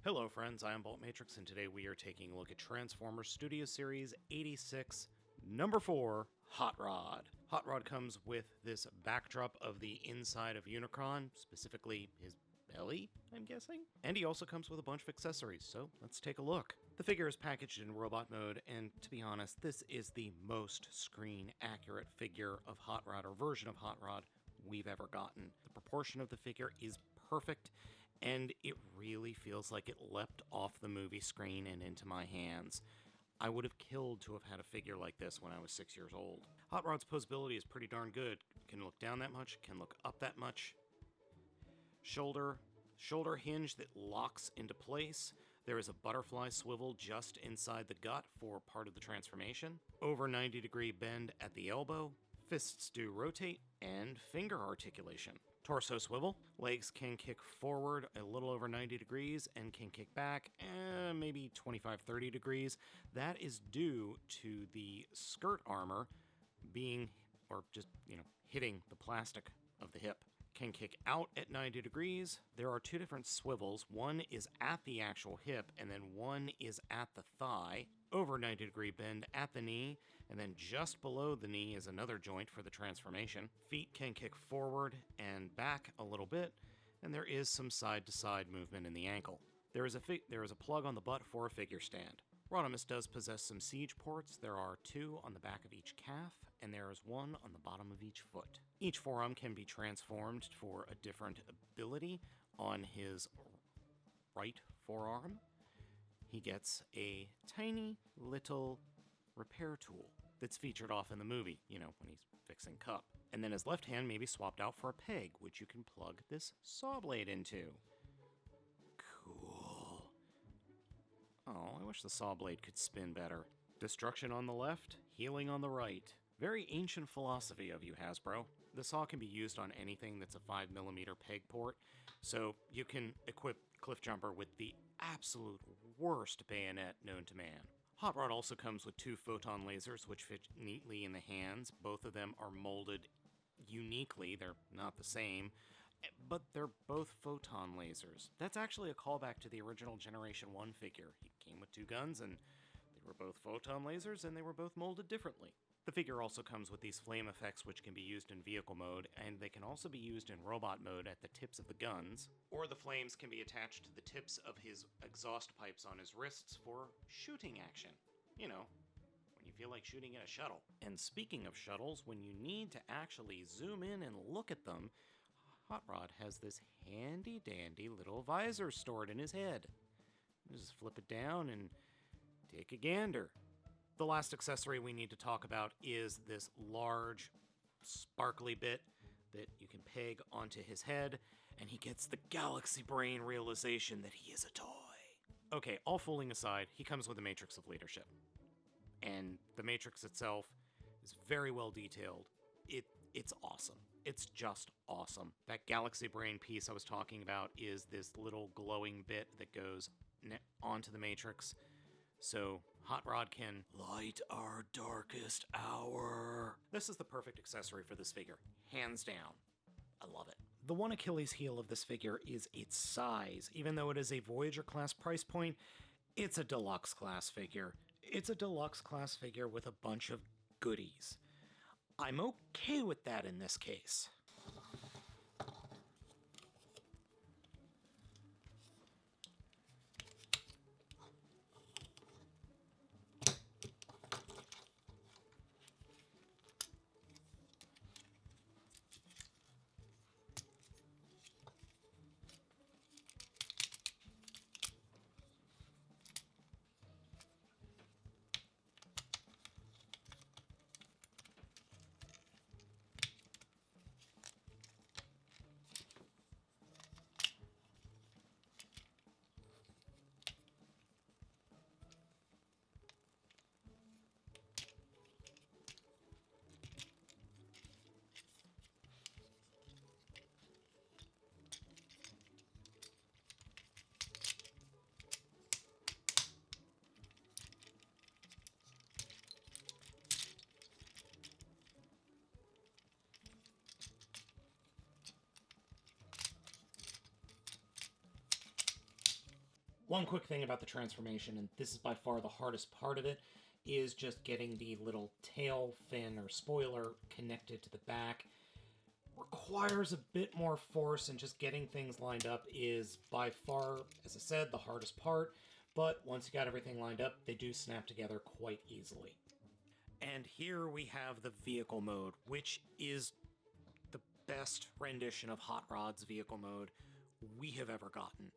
Hello friends, I am Baltmatrix, and today we are taking a look at Transformers Studio Series 86, number 4, Hot Rod. Hot Rod comes with this backdrop of the inside of Unicron, specifically his belly, I'm guessing? And he also comes with a bunch of accessories, so let's take a look. The figure is packaged in robot mode, and to be honest, this is the most screen-accurate figure of Hot Rod, or version of Hot Rod, we've ever gotten. The proportion of the figure is perfect, and it really feels like it leapt off the movie screen and into my hands. I would have killed to have had a figure like this when I was 6 years old. Hot Rod's posability is pretty darn good. Can look down that much, can look up that much. Shoulder hinge that locks into place. There is a butterfly swivel just inside the gut for part of the transformation. Over 90-degree bend at the elbow. Fists do rotate, and finger articulation. Torso swivel. Legs can kick forward a little over 90 degrees and can kick back maybe 25-30 degrees. That is due to the skirt armor being, or just, hitting the plastic of the hip. Can kick out at 90 degrees. There are two different swivels. One is at the actual hip, and then one is at the thigh. Over 90-degree bend at the knee, and then just below the knee is another joint for the transformation. Feet can kick forward and back a little bit, and there is some side-to-side movement in the ankle. There is a plug on the butt for a figure stand. Rodimus does possess some siege ports. There are 2 on the back of each calf, and there is 1 on the bottom of each foot. Each forearm can be transformed for a different ability. On his right forearm, he gets a tiny little repair tool that's featured off in the movie, when he's fixing Cup. And then his left hand may be swapped out for a peg, which you can plug this saw blade into. Cool. Oh, I wish the saw blade could spin better. Destruction on the left, healing on the right. Very ancient philosophy of you, Hasbro. The saw can be used on anything that's a 5mm peg port, so you can equip Cliffjumper with the absolute worst bayonet known to man. Hot Rod also comes with 2 Photon Lasers, which fit neatly in the hands. Both of them are molded uniquely. They're not the same, but they're both Photon Lasers. That's actually a callback to the original Generation 1 figure. He came with 2 guns, and they were both Photon Lasers, and they were both molded differently. The figure also comes with these flame effects, which can be used in vehicle mode, and they can also be used in robot mode at the tips of the guns, or the flames can be attached to the tips of his exhaust pipes on his wrists for shooting action. When you feel like shooting at a shuttle. And speaking of shuttles, when you need to actually zoom in and look at them, Hot Rod has this handy-dandy little visor stored in his head. Just flip it down and take a gander. The last accessory we need to talk about is this large, sparkly bit that you can peg onto his head, and he gets the galaxy brain realization that he is a toy. Okay, all fooling aside, he comes with a matrix of leadership. And the matrix itself is very well detailed. It's awesome. It's just awesome. That galaxy brain piece I was talking about is this little glowing bit that goes onto the matrix. So Hot Rod can light our darkest hour. This is the perfect accessory for this figure, hands down. I love it. The one Achilles heel of this figure is its size. Even though it is a Voyager class price point, it's a deluxe class figure. It's a deluxe class figure with a bunch of goodies. I'm okay with that in this case. One quick thing about the transformation, and this is by far the hardest part of it, is just getting the little tail fin or spoiler connected to the back. Requires a bit more force, and just getting things lined up is by far, as I said, the hardest part. But once you got everything lined up, they do snap together quite easily. And here we have the vehicle mode, which is the best rendition of Hot Rod's vehicle mode we have ever gotten.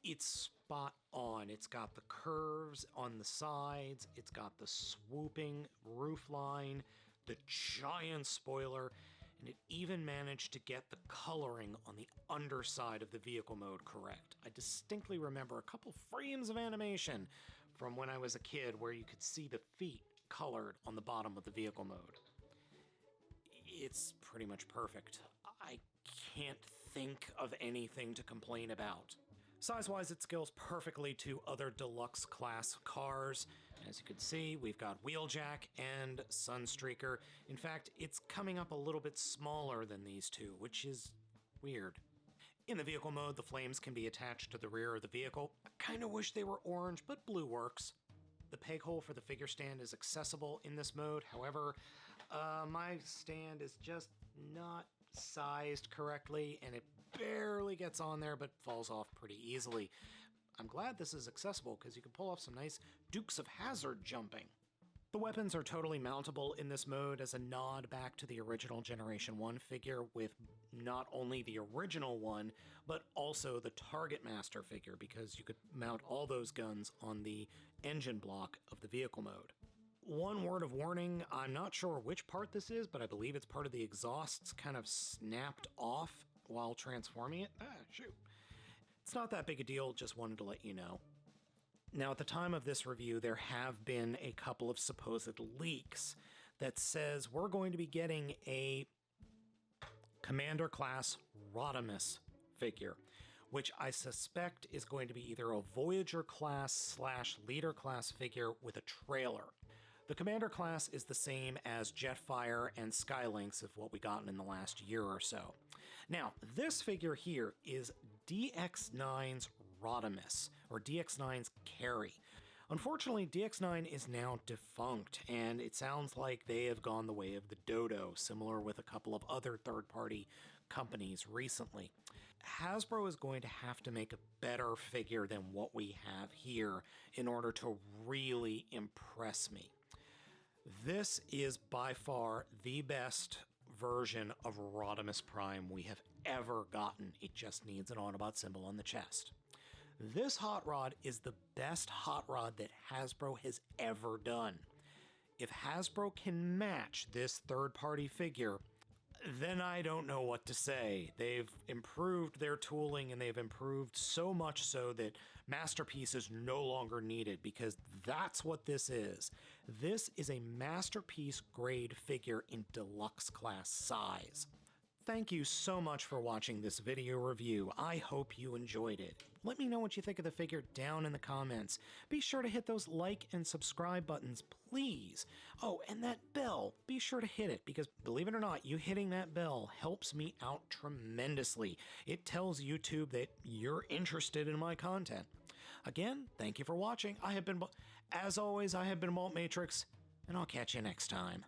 It's spot on. It's got the curves on the sides, it's got the swooping roofline, the giant spoiler, and it even managed to get the coloring on the underside of the vehicle mode correct. I distinctly remember a couple frames of animation from when I was a kid where you could see the feet colored on the bottom of the vehicle mode. It's pretty much perfect. I can't think of anything to complain about. Size-wise, it scales perfectly to other deluxe class cars. As you can see, we've got Wheeljack and Sunstreaker. In fact, it's coming up a little bit smaller than these two, which is weird. In the vehicle mode, the flames can be attached to the rear of the vehicle. I kind of wish they were orange, but blue works. The peg hole for the figure stand is accessible in this mode. However, my stand is just not sized correctly, and it barely gets on there, but falls off pretty easily. I'm glad this is accessible because you can pull off some nice Dukes of Hazzard jumping. The weapons are totally mountable in this mode as a nod back to the original Generation 1 figure, with not only the original one, but also the Target Master figure, because you could mount all those guns on the engine block of the vehicle mode. One word of warning, I'm not sure which part this is, but I believe it's part of the exhausts kind of snapped off while transforming it. Shoot. It's not that big a deal, just wanted to let you know. Now, at the time of this review, there have been a couple of supposed leaks that says we're going to be getting a Commander class Rodimus figure, which I suspect is going to be either a Voyager class / Leader class figure with a trailer. The Commander class is the same as Jetfire and Skylynx of what we gotten in the last year or so. Now, this figure here is DX9's Rodimus, or DX9's Carry. Unfortunately, DX9 is now defunct, and it sounds like they have gone the way of the Dodo, similar with a couple of other third-party companies recently. Hasbro is going to have to make a better figure than what we have here in order to really impress me. This is by far the best version of Rodimus Prime we have ever gotten. It just needs an Autobot symbol on the chest. This Hot Rod is the best Hot Rod that Hasbro has ever done. If Hasbro can match this third-party figure, then I don't know what to say. They've improved their tooling, and they've improved so much so that Masterpiece is no longer needed, because that's what this is. This is a Masterpiece grade figure in deluxe class size. Thank you so much for watching this video review. I hope you enjoyed it. Let me know what you think of the figure down in the comments. Be sure to hit those like and subscribe buttons, please. Oh, and that bell, be sure to hit it, because believe it or not, you hitting that bell helps me out tremendously. It tells YouTube that you're interested in my content. Again, thank you for watching. As always, I have been Baltmatrix, and I'll catch you next time.